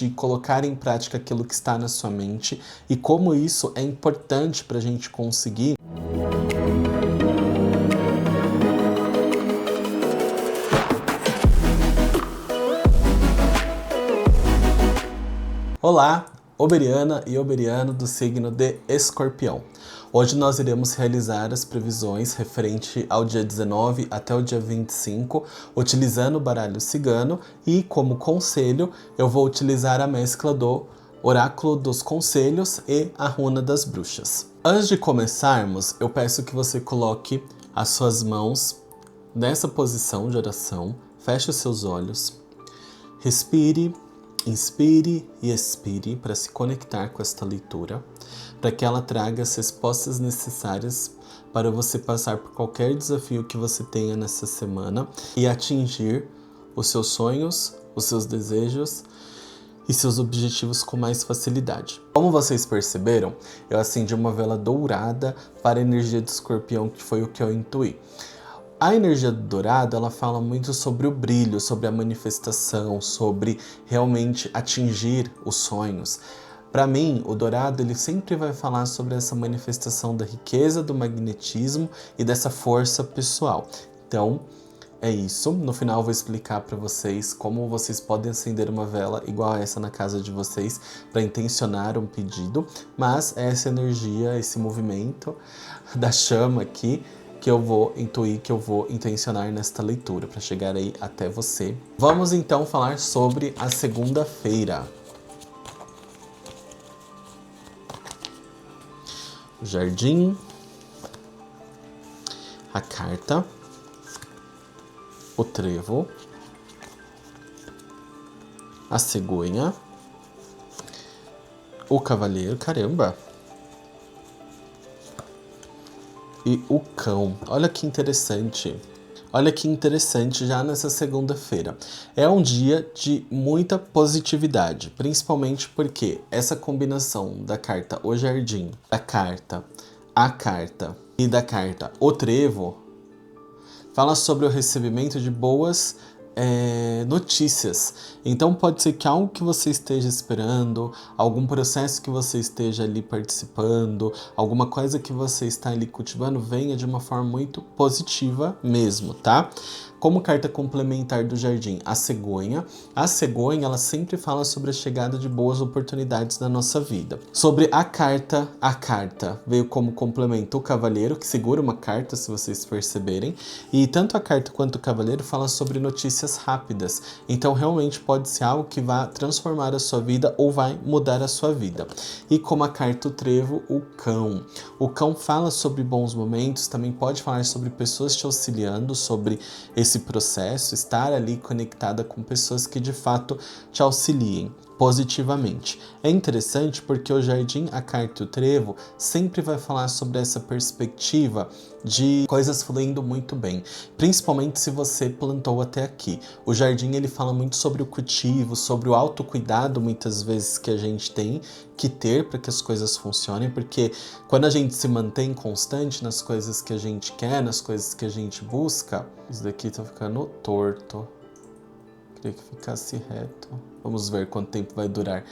de colocar em prática aquilo que está na sua mente e como isso é importante para a gente conseguir Olá, oberiana e oberiano do signo de Escorpião. Hoje nós iremos realizar as previsões referente ao dia 19 até o dia 25, utilizando o baralho cigano e, como conselho, eu vou utilizar a mescla do Oráculo dos Conselhos e a Runa das Bruxas. Antes de começarmos, eu peço que você coloque as suas mãos nessa posição de oração, feche os seus olhos, respire, inspire e expire para se conectar com esta leitura, para que ela traga as respostas necessárias para você passar por qualquer desafio que você tenha nessa semana e atingir os seus sonhos, os seus desejos e seus objetivos com mais facilidade. Como vocês perceberam, eu acendi uma vela dourada para a energia do Escorpião, que foi o que eu intuí. A energia do dourado, ela fala muito sobre o brilho, sobre a manifestação, sobre realmente atingir os sonhos. Para mim, o dourado ele sempre vai falar sobre essa manifestação da riqueza, do magnetismo e dessa força pessoal. Então, é isso. No final eu vou explicar para vocês como vocês podem acender uma vela igual a essa na casa de vocês para intencionar um pedido. Mas essa energia, esse movimento da chama aqui, que eu vou intuir, que eu vou intencionar nesta leitura para chegar aí até você. Vamos então falar sobre a segunda-feira. O jardim, a carta, o trevo, a cegonha, o cavaleiro, caramba! E o cão. Olha que interessante. Olha que interessante já nessa segunda-feira. É um dia de muita positividade, principalmente porque essa combinação da carta O Jardim, da carta A Carta e da carta O Trevo fala sobre o recebimento de boas notícias. Então pode ser que algo que você esteja esperando, algum processo que você esteja ali participando, alguma coisa que você está ali cultivando venha de uma forma muito positiva mesmo, tá? Como carta complementar do jardim, a cegonha ela sempre fala sobre a chegada de boas oportunidades na nossa vida. Sobre a carta veio como complemento o cavaleiro, que segura uma carta, se vocês perceberem, e tanto a carta quanto o cavaleiro fala sobre notícias rápidas, então realmente pode ser algo que vai transformar a sua vida ou vai mudar a sua vida. E como a carta o trevo, o cão fala sobre bons momentos, também pode falar sobre pessoas te auxiliando, sobre esse processo, estar ali conectada com pessoas que de fato te auxiliem positivamente. É interessante porque o jardim, a carta e o trevo sempre vai falar sobre essa perspectiva de coisas fluindo muito bem, principalmente se você plantou até aqui. O jardim ele fala muito sobre o cultivo, sobre o autocuidado muitas vezes que a gente tem que ter para que as coisas funcionem, porque quando a gente se mantém constante nas coisas que a gente quer, nas coisas que a gente busca, isso daqui tá ficando torto. Queria que ficasse reto. Vamos ver quanto tempo vai durar.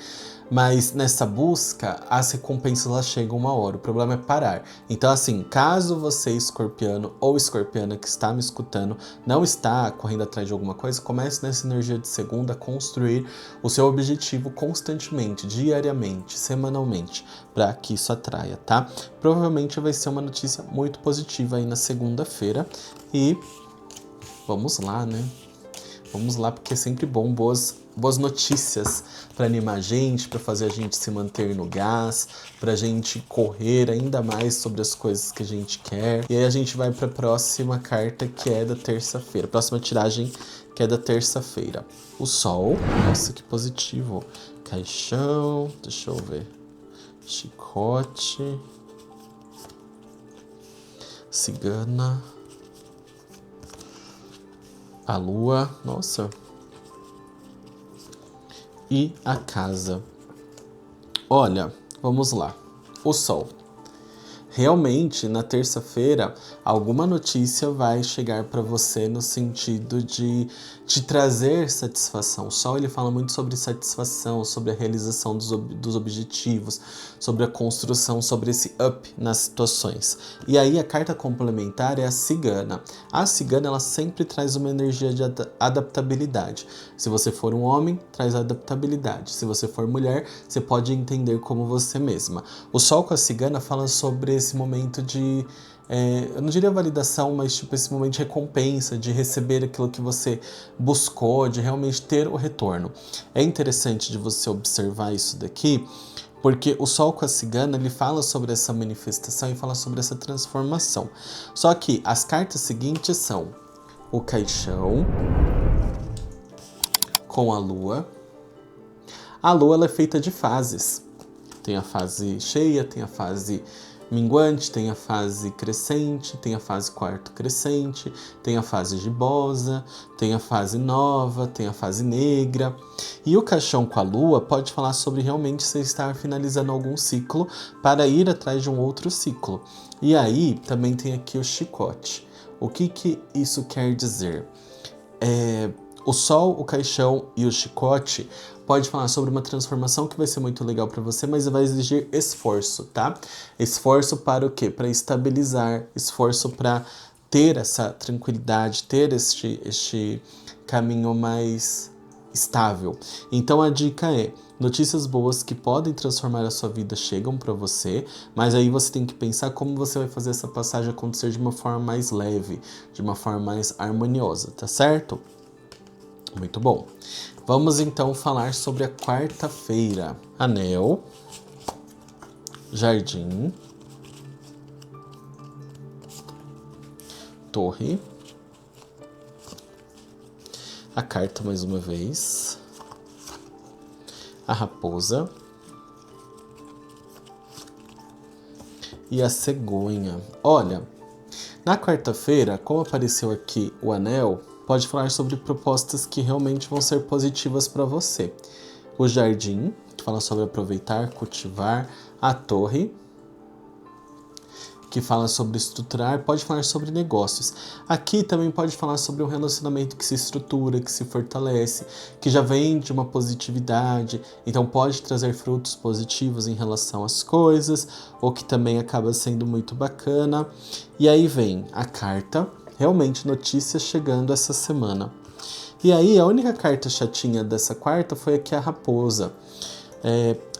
Mas nessa busca, as recompensas elas chegam uma hora. O problema é parar. Então assim, caso você, escorpiano ou escorpiana que está me escutando, não está correndo atrás de alguma coisa, comece nessa energia de segunda a construir o seu objetivo constantemente, diariamente, semanalmente, para que isso atraia, tá? Provavelmente vai ser uma notícia muito positiva aí na segunda-feira. E vamos lá, né? Vamos lá, porque é sempre bom boas notícias para animar a gente, para fazer a gente se manter no gás, para a gente correr ainda mais sobre as coisas que a gente quer. E aí a gente vai para a próxima carta, que é da terça-feira. Próxima tiragem, que é da terça-feira. O Sol. Nossa, que positivo. Caixão. Deixa eu ver. Chicote. Cigana. A lua, nossa. E a casa. Olha, vamos lá. O sol. realmente, na terça-feira, alguma notícia vai chegar para você no sentido de te trazer satisfação. O Sol, ele fala muito sobre satisfação, sobre a realização dos objetivos, sobre a construção, sobre esse up nas situações. E aí a carta complementar é a cigana. A cigana, ela sempre traz uma energia de adaptabilidade. Se você for um homem, traz adaptabilidade. Se você for mulher, você pode entender como você mesma. O Sol com a cigana fala sobre esse momento de, eu não diria validação, mas tipo esse momento de recompensa, de receber aquilo que você buscou, de realmente ter o retorno. É interessante de você observar isso daqui, porque o Sol com a cigana, ele fala sobre essa manifestação e fala sobre essa transformação. Só que as cartas seguintes são o caixão com a lua. A lua, ela é feita de fases. Tem a fase cheia, tem a fase minguante, tem a fase crescente, tem a fase quarto crescente, tem a fase gibosa, tem a fase nova, tem a fase negra. E o caixão com a lua pode falar sobre realmente você estar finalizando algum ciclo para ir atrás de um outro ciclo. E aí também tem aqui o chicote. O que isso quer dizer? O Sol, o caixão e o chicote pode falar sobre uma transformação que vai ser muito legal para você, mas vai exigir esforço, tá? Esforço para o quê? Para estabilizar, esforço para ter essa tranquilidade, ter este caminho mais estável. Então a dica é: notícias boas que podem transformar a sua vida chegam para você, mas aí você tem que pensar como você vai fazer essa passagem acontecer de uma forma mais leve, de uma forma mais harmoniosa, tá certo? Muito bom. Vamos então falar sobre a quarta-feira. Anel, jardim, torre, a carta mais uma vez, a raposa e a cegonha. Olha, na quarta-feira, como apareceu aqui o anel, pode falar sobre propostas que realmente vão ser positivas para você. O jardim, que fala sobre aproveitar, cultivar. A torre, que fala sobre estruturar, pode falar sobre negócios. Aqui também pode falar sobre um relacionamento que se estrutura, que se fortalece, que já vem de uma positividade, então pode trazer frutos positivos em relação às coisas, ou que também acaba sendo muito bacana. E aí vem a carta, realmente notícias chegando essa semana. E aí a única carta chatinha dessa quarta foi aqui a raposa.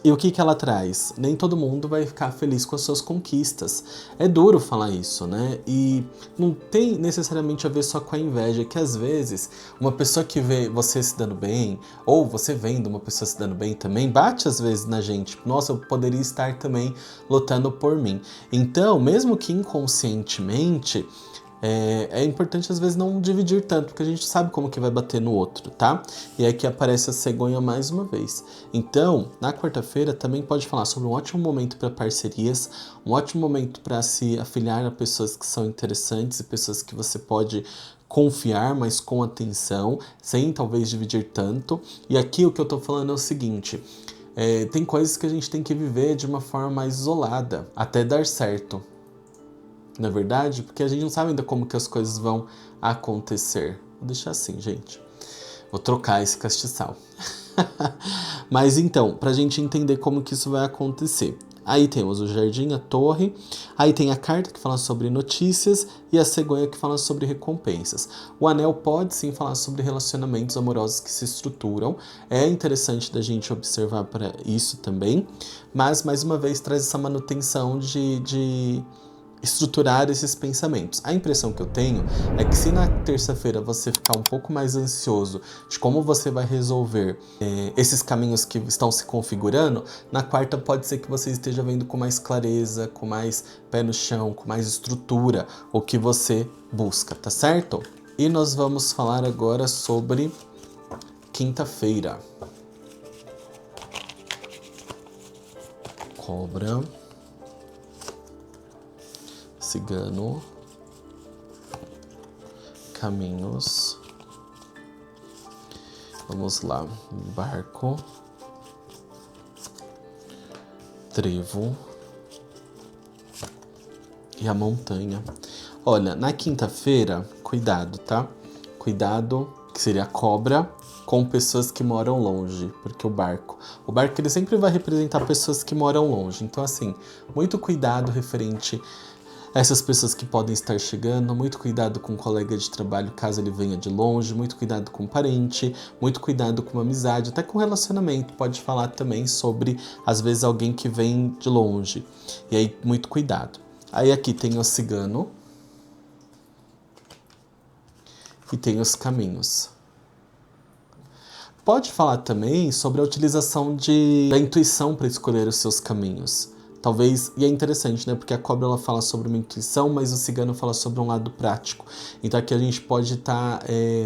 E o que ela traz? Nem todo mundo vai ficar feliz com as suas conquistas. É duro falar isso, né? E não tem necessariamente a ver só com a inveja, que às vezes uma pessoa que vê você se dando bem, ou você vendo uma pessoa se dando bem também, bate às vezes na gente. Nossa, eu poderia estar também lutando por mim. Então, mesmo que inconscientemente, é importante às vezes não dividir tanto, porque a gente sabe como que vai bater no outro, tá? E aqui aparece a cegonha mais uma vez. Então, na quarta-feira também pode falar sobre um ótimo momento para parcerias, um ótimo momento para se afiliar a pessoas que são interessantes e pessoas que você pode confiar, mas com atenção, sem talvez dividir tanto. E aqui o que eu tô falando é o seguinte: tem coisas que a gente tem que viver de uma forma mais isolada, até dar certo. Na verdade, porque a gente não sabe ainda como que as coisas vão acontecer. Vou deixar assim, gente. Vou trocar esse castiçal. Mas então, pra gente entender como que isso vai acontecer. Aí temos o jardim, a torre, aí tem a carta que fala sobre notícias e a cegonha que fala sobre recompensas. O anel pode sim falar sobre relacionamentos amorosos que se estruturam. É interessante da gente observar para isso também, mas mais uma vez traz essa manutenção de estruturar esses pensamentos. A impressão que eu tenho é que se na terça-feira você ficar um pouco mais ansioso de como você vai resolver esses caminhos que estão se configurando, na quarta pode ser que você esteja vendo com mais clareza, com mais pé no chão, com mais estrutura o que você busca, tá certo? E nós vamos falar agora sobre quinta-feira. Cobra, cigano, caminhos, vamos lá, barco, trevo, e a montanha. Olha, na quinta-feira, cuidado, tá? Cuidado, que seria a cobra, com pessoas que moram longe, porque o barco ele sempre vai representar pessoas que moram longe. Então, assim, muito cuidado referente a essas pessoas que podem estar chegando, muito cuidado com um colega de trabalho caso ele venha de longe, muito cuidado com um parente, muito cuidado com uma amizade, até com relacionamento, pode falar também sobre, às vezes, alguém que vem de longe. E aí, muito cuidado. Aí aqui tem o cigano e tem os caminhos. Pode falar também sobre a utilização da intuição para escolher os seus caminhos. Talvez, e é interessante, né? Porque a cobra ela fala sobre uma intuição, mas o cigano fala sobre um lado prático. Então aqui a gente pode estar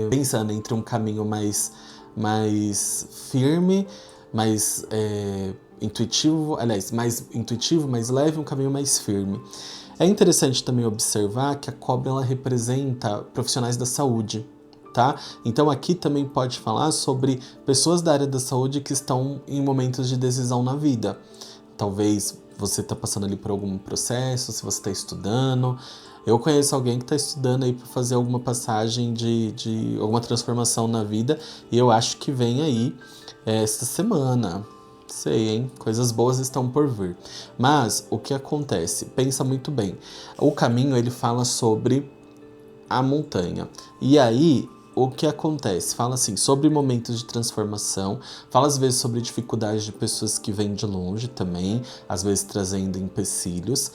pensando entre um caminho mais firme, mais intuitivo, aliás, mais intuitivo, mais leve, um caminho mais firme. É interessante também observar que a cobra ela representa profissionais da saúde. Tá? Então aqui também pode falar sobre pessoas da área da saúde que estão em momentos de decisão na vida. Talvez você está passando ali por algum processo, se você está estudando. Eu conheço alguém que está estudando aí para fazer alguma passagem de alguma transformação na vida e eu acho que vem aí esta semana. Sei, hein? Coisas boas estão por vir. Mas o que acontece? Pensa muito bem. O caminho ele fala sobre a montanha. E aí o que acontece? Fala assim, sobre momentos de transformação, fala às vezes sobre dificuldades de pessoas que vêm de longe também, às vezes trazendo empecilhos,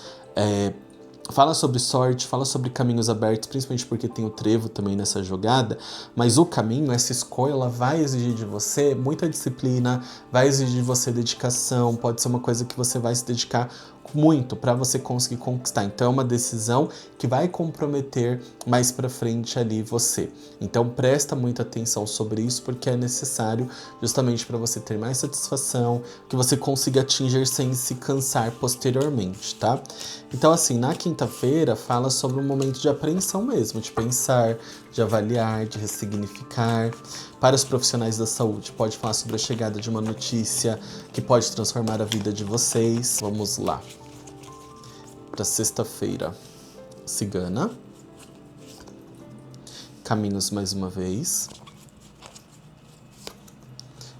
fala sobre sorte, fala sobre caminhos abertos, principalmente porque tem o trevo também nessa jogada, mas o caminho, essa escolha, ela vai exigir de você muita disciplina, vai exigir de você dedicação, pode ser uma coisa que você vai se dedicar muito para você conseguir conquistar. Então é uma decisão que vai comprometer mais para frente ali você. Então presta muita atenção sobre isso porque é necessário justamente para você ter mais satisfação, que você consiga atingir sem se cansar posteriormente, tá? Então assim, na quinta-feira fala sobre um momento de apreensão mesmo, de pensar, de avaliar, de ressignificar. Para os profissionais da saúde, pode falar sobre a chegada de uma notícia que pode transformar a vida de vocês. Vamos lá. Para sexta-feira, cigana. Caminhos mais uma vez.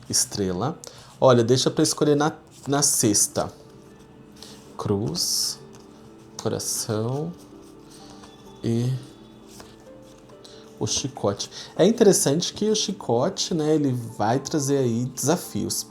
Estrela. Olha, deixa para escolher na sexta. Cruz, coração e o chicote. É interessante que o chicote, né, ele vai trazer aí desafios.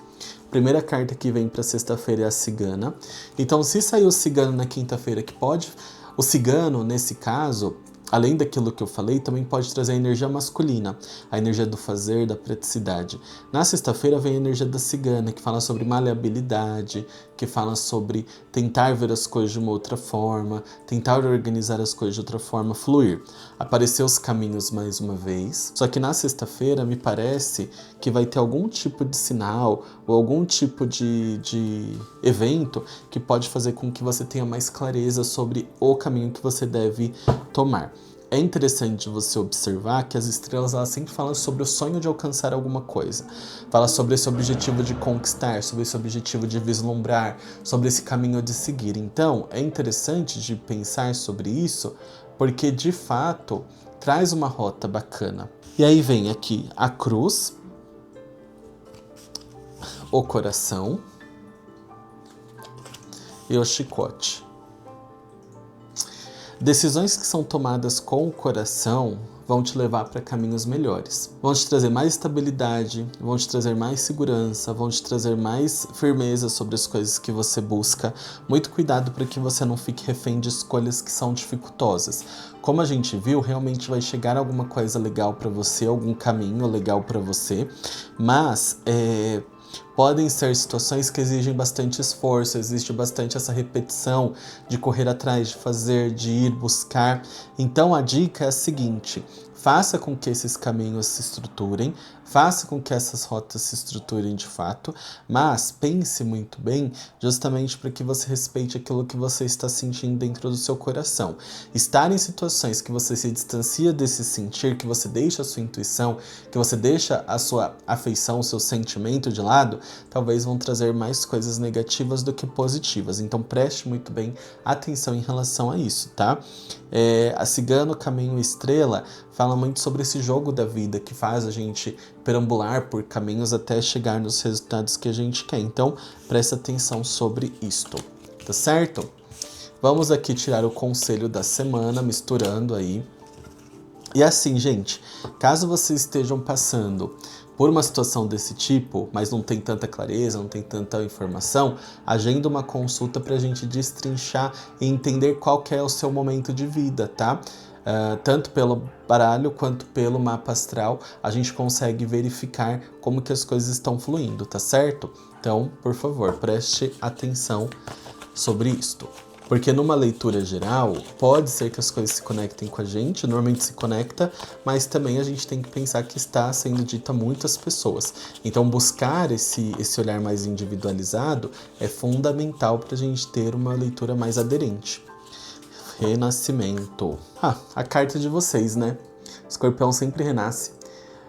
Primeira carta que vem para sexta-feira é a cigana. Então, se sair o cigano na quinta-feira, que pode... O cigano, nesse caso, além daquilo que eu falei, também pode trazer a energia masculina, a energia do fazer, da praticidade. Na sexta-feira vem a energia da cigana, que fala sobre maleabilidade, que fala sobre tentar ver as coisas de uma outra forma, tentar organizar as coisas de outra forma, fluir. Apareceu os caminhos mais uma vez, só que na sexta-feira me parece que vai ter algum tipo de sinal ou algum tipo de evento que pode fazer com que você tenha mais clareza sobre o caminho que você deve tomar. É interessante você observar que as estrelas elas sempre falam sobre o sonho de alcançar alguma coisa. Fala sobre esse objetivo de conquistar, sobre esse objetivo de vislumbrar, sobre esse caminho de seguir. Então, é interessante de pensar sobre isso, porque de fato traz uma rota bacana. E aí vem aqui a cruz, o coração e o chicote. Decisões que são tomadas com o coração vão te levar para caminhos melhores. Vão te trazer mais estabilidade, vão te trazer mais segurança, vão te trazer mais firmeza sobre as coisas que você busca. Muito cuidado para que você não fique refém de escolhas que são dificultosas. Como a gente viu, realmente vai chegar alguma coisa legal para você, algum caminho legal para você, mas podem ser situações que exigem bastante esforço, existe bastante essa repetição de correr atrás, de fazer, de ir buscar. Então a dica é a seguinte: faça com que esses caminhos se estruturem, faça com que essas rotas se estruturem de fato, mas pense muito bem, justamente para que você respeite aquilo que você está sentindo dentro do seu coração. Estar em situações que você se distancia desse sentir, que você deixa a sua intuição, que você deixa a sua afeição, o seu sentimento de lado, talvez vão trazer mais coisas negativas do que positivas. Então preste muito bem atenção em relação a isso, tá? A Cigano, Caminho e Estrela fala muito sobre esse jogo da vida que faz a gente perambular por caminhos até chegar nos resultados que a gente quer. Então, presta atenção sobre isto, tá certo? Vamos aqui tirar o conselho da semana, misturando aí. E assim, gente, caso vocês estejam passando por uma situação desse tipo, mas não tem tanta clareza, não tem tanta informação, agenda uma consulta para a gente destrinchar e entender qual que é o seu momento de vida, tá? Tanto pelo baralho quanto pelo mapa astral, a gente consegue verificar como que as coisas estão fluindo, tá certo? Então, por favor, preste atenção sobre isto. Porque numa leitura geral, pode ser que as coisas se conectem com a gente, normalmente se conecta, mas também a gente tem que pensar que está sendo dita a muitas pessoas. Então buscar esse olhar mais individualizado é fundamental para a gente ter uma leitura mais aderente. Renascimento. A carta de vocês, né? Escorpião sempre renasce.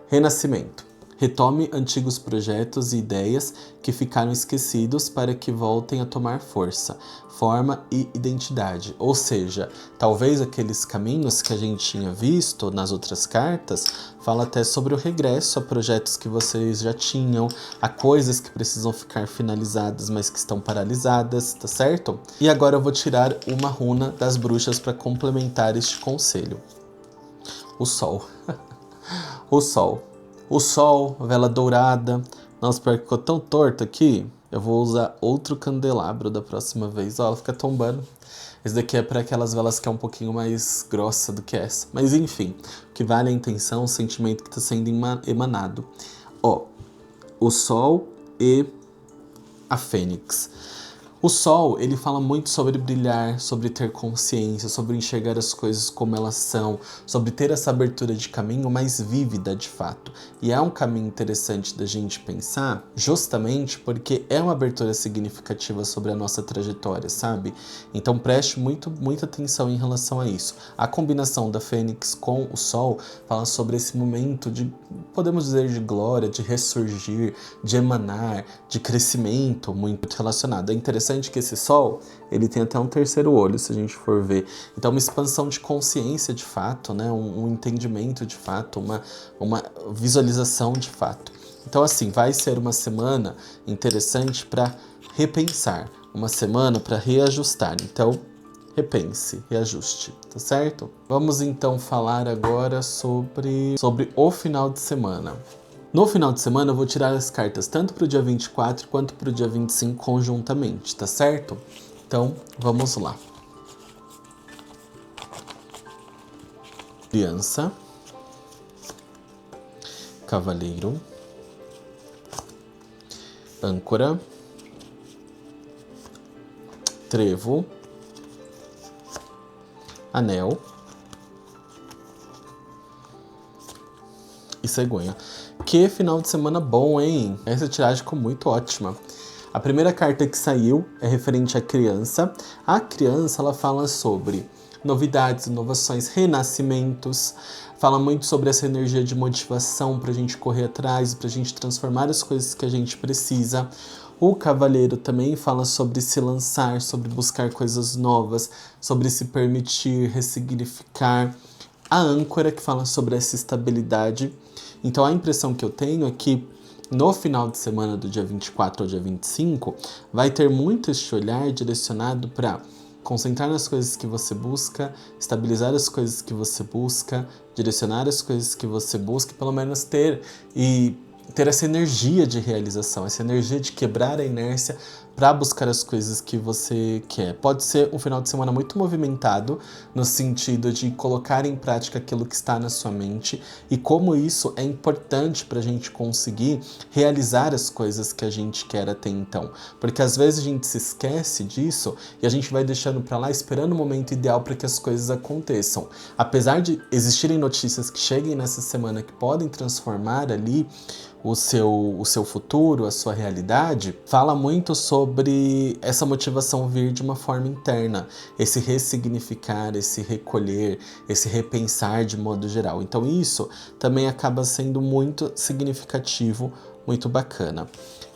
Renascimento. Retome antigos projetos e ideias que ficaram esquecidos para que voltem a tomar força, forma e identidade. Ou seja, talvez aqueles caminhos que a gente tinha visto nas outras cartas, fala até sobre o regresso a projetos que vocês já tinham, a coisas que precisam ficar finalizadas, mas que estão paralisadas, tá certo? E agora eu vou tirar uma runa das bruxas para complementar este conselho. O Sol. O Sol. O Sol, vela dourada. Nossa, pior que ficou tão torto aqui. Eu vou usar outro candelabro da próxima vez. Ó, ela fica tombando. Esse daqui é para aquelas velas que é um pouquinho mais grossa do que essa. Mas enfim, o que vale é a intenção, o sentimento que está sendo emanado. Ó, o Sol e a Fênix. O Sol, ele fala muito sobre brilhar, sobre ter consciência, sobre enxergar as coisas como elas são, sobre ter essa abertura de caminho mais vívida de fato. E é um caminho interessante da gente pensar, justamente porque é uma abertura significativa sobre a nossa trajetória, sabe? Então preste muita atenção em relação a isso. A combinação da Fênix com o Sol fala sobre esse momento de, podemos dizer, de glória, de ressurgir, de emanar, de crescimento muito relacionado. É interessante que esse Sol, ele tem até um terceiro olho, se a gente for ver. Então, uma expansão de consciência de fato, né? Um entendimento de fato, uma visualização de fato. Então, assim, vai ser uma semana interessante para repensar, uma semana para reajustar. Então, repense, reajuste, tá certo? Vamos então falar agora sobre o final de semana. No final de semana eu vou tirar as cartas tanto para o dia 24 quanto para o dia 25 conjuntamente, tá certo? Então, vamos lá. Criança. Cavaleiro. Âncora. Trevo. Anel. E cegonha. Que final de semana bom, hein? Essa tiragem ficou muito ótima. A primeira carta que saiu é referente à criança. A criança, ela fala sobre novidades, inovações, renascimentos. Fala muito sobre essa energia de motivação pra gente correr atrás, pra gente transformar as coisas que a gente precisa. O cavaleiro também fala sobre se lançar, sobre buscar coisas novas, sobre se permitir, ressignificar. A âncora, que fala sobre essa estabilidade. Então a impressão que eu tenho é que no final de semana do dia 24 ao dia 25, vai ter muito este olhar direcionado para concentrar nas coisas que você busca, estabilizar as coisas que você busca, direcionar as coisas que você busca, e pelo menos ter essa energia de realização, essa energia de quebrar a inércia para buscar as coisas que você quer. Pode ser um final de semana muito movimentado, no sentido de colocar em prática aquilo que está na sua mente e como isso é importante para a gente conseguir realizar as coisas que a gente quer até então. Porque às vezes a gente se esquece disso e a gente vai deixando para lá esperando o momento ideal para que as coisas aconteçam. Apesar de existirem notícias que cheguem nessa semana que podem transformar ali o seu futuro, a sua realidade, fala muito sobre essa motivação vir de uma forma interna, esse ressignificar, esse recolher, esse repensar de modo geral. Então isso também acaba sendo muito significativo, muito bacana.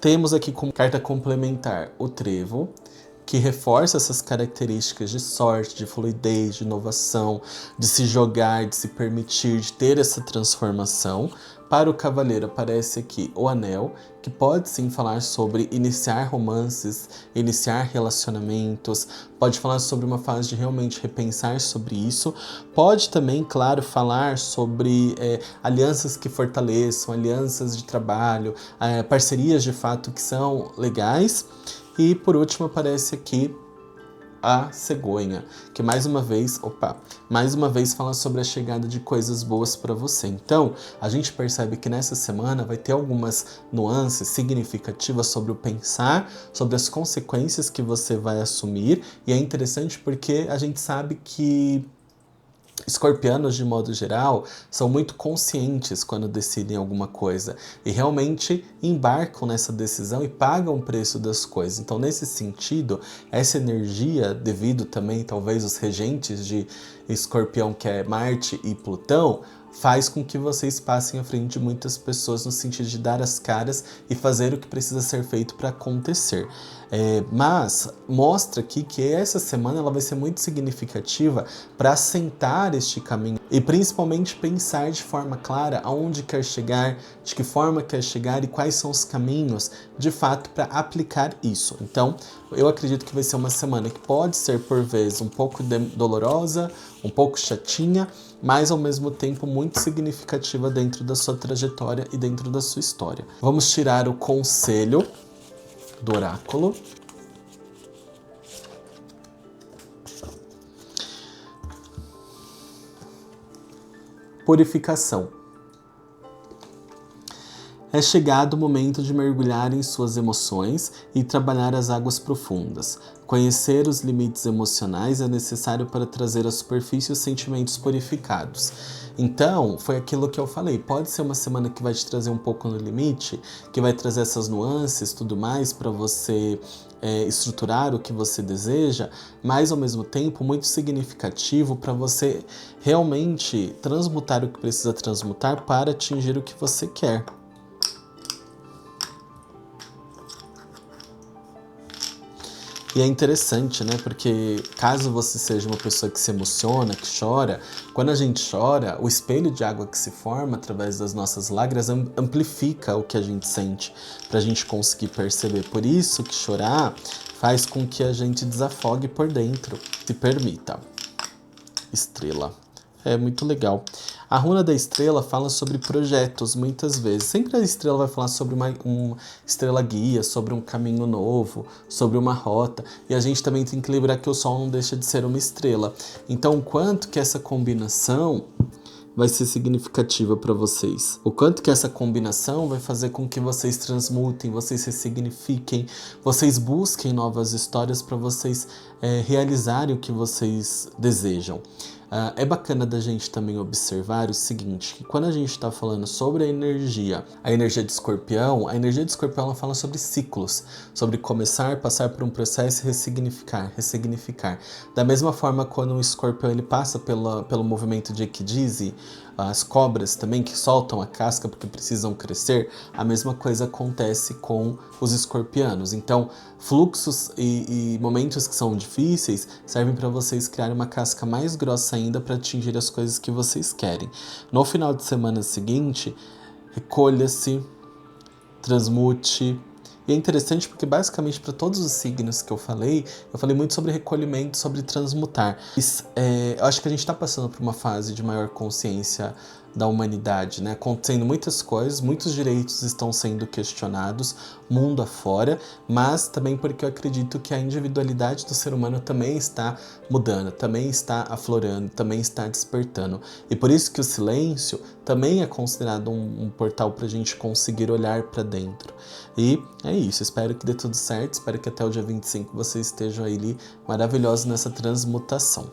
Temos aqui como carta complementar o trevo, que reforça essas características de sorte, de fluidez, de inovação, de se jogar, de se permitir, de ter essa transformação. Para o cavaleiro aparece aqui o anel, que pode sim falar sobre iniciar romances, iniciar relacionamentos, pode falar sobre uma fase de realmente repensar sobre isso, pode também, claro, falar sobre alianças que fortaleçam, alianças de trabalho, parcerias de fato que são legais. E por último aparece aqui a cegonha, que mais uma vez fala sobre a chegada de coisas boas para você. Então, a gente percebe que nessa semana vai ter algumas nuances significativas sobre o pensar, sobre as consequências que você vai assumir, e é interessante porque a gente sabe que escorpianos, de modo geral, são muito conscientes quando decidem alguma coisa e realmente embarcam nessa decisão e pagam o preço das coisas. Então, nesse sentido, essa energia, devido também, talvez, aos regentes de escorpião, que é Marte e Plutão, faz com que vocês passem à frente de muitas pessoas no sentido de dar as caras e fazer o que precisa ser feito para acontecer. Mas mostra aqui que essa semana ela vai ser muito significativa para assentar este caminho e principalmente pensar de forma clara aonde quer chegar, de que forma quer chegar e quais são os caminhos de fato para aplicar isso. Então, eu acredito que vai ser uma semana que pode ser por vezes um pouco dolorosa, um pouco chatinha, mas ao mesmo tempo muito significativa dentro da sua trajetória e dentro da sua história. Vamos tirar o conselho do oráculo. Purificação. É chegado o momento de mergulhar em suas emoções e trabalhar as águas profundas. Conhecer os limites emocionais é necessário para trazer à superfície os sentimentos purificados. Então, foi aquilo que eu falei, pode ser uma semana que vai te trazer um pouco no limite, que vai trazer essas nuances, tudo mais, para você estruturar o que você deseja, mas ao mesmo tempo muito significativo para você realmente transmutar o que precisa transmutar para atingir o que você quer. E é interessante, né? Porque caso você seja uma pessoa que se emociona, que chora, quando a gente chora, o espelho de água que se forma através das nossas lágrimas amplifica o que a gente sente, para a gente conseguir perceber. Por isso que chorar faz com que a gente desafogue por dentro. Se permita. Estrela. É muito legal. A runa da estrela fala sobre projetos, muitas vezes. Sempre a estrela vai falar sobre uma estrela guia, sobre um caminho novo, sobre uma rota. E a gente também tem que lembrar que o Sol não deixa de ser uma estrela. Então, o quanto que essa combinação vai ser significativa para vocês. O quanto que essa combinação vai fazer com que vocês transmutem, vocês ressignifiquem, vocês busquem novas histórias para vocês realizarem o que vocês desejam. É bacana da gente também observar o seguinte, que quando a gente está falando sobre a energia de escorpião, a energia de escorpião ela fala sobre ciclos, sobre começar, passar por um processo e ressignificar. Da mesma forma, quando um escorpião ele passa pelo movimento de equidise, as cobras também que soltam a casca porque precisam crescer, a mesma coisa acontece com os escorpianos. Então, fluxos e momentos que são difíceis servem para vocês criar uma casca mais grossa ainda para atingir as coisas que vocês querem. No final de semana seguinte, recolha-se, transmute. E é interessante porque basicamente para todos os signos que eu falei muito sobre recolhimento, sobre transmutar. Eu acho que a gente está passando por uma fase de maior consciência da humanidade, né? Acontecendo muitas coisas, muitos direitos estão sendo questionados mundo afora, mas também porque eu acredito que a individualidade do ser humano também está mudando, também está aflorando, também está despertando. E por isso que o silêncio também é considerado um portal para a gente conseguir olhar para dentro. E é isso, espero que dê tudo certo, espero que até o dia 25 vocês estejam aí maravilhosos nessa transmutação.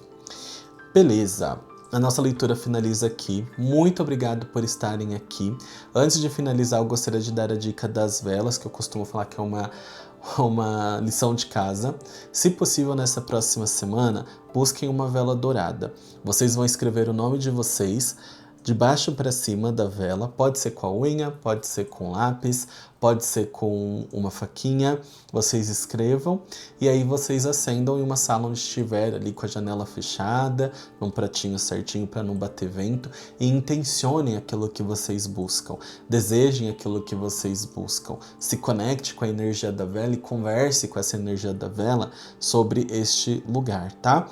Beleza, a nossa leitura finaliza aqui. Muito obrigado por estarem aqui. Antes de finalizar, eu gostaria de dar a dica das velas, que eu costumo falar que é uma lição de casa. Se possível, nessa próxima semana, busquem uma vela dourada. Vocês vão escrever o nome de vocês de baixo para cima da vela, pode ser com a unha, pode ser com lápis, pode ser com uma faquinha, vocês escrevam e aí vocês acendam em uma sala onde estiver ali com a janela fechada, num pratinho certinho para não bater vento e intencionem aquilo que vocês buscam, desejem aquilo que vocês buscam, se conecte com a energia da vela e converse com essa energia da vela sobre este lugar, tá?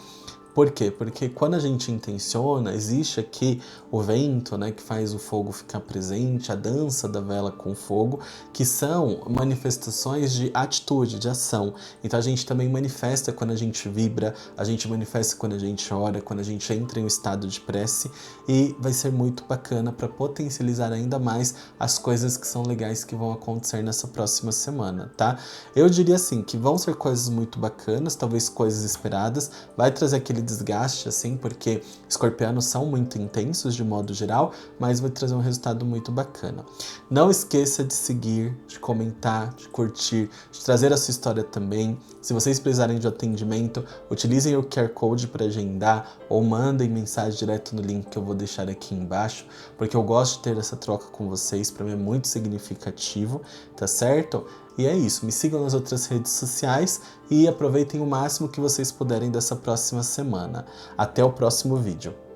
Por quê? Porque quando a gente intenciona, existe aqui o vento, né, que faz o fogo ficar presente, a dança da vela com o fogo, que são manifestações de atitude, de ação. Então a gente também manifesta quando a gente vibra, a gente manifesta quando a gente ora, quando a gente entra em um estado de prece e vai ser muito bacana para potencializar ainda mais as coisas que são legais que vão acontecer nessa próxima semana, tá? Eu diria assim, que vão ser coisas muito bacanas, talvez coisas esperadas, vai trazer aquele desgaste, assim, porque escorpianos são muito intensos de modo geral, mas vai trazer um resultado muito bacana. Não esqueça de seguir, de comentar, de curtir, de trazer a sua história também. Se vocês precisarem de atendimento, utilizem o QR Code para agendar ou mandem mensagem direto no link que eu vou deixar aqui embaixo, porque eu gosto de ter essa troca com vocês, para mim é muito significativo, tá certo? E é isso, me sigam nas outras redes sociais e aproveitem o máximo que vocês puderem dessa próxima semana. Até o próximo vídeo.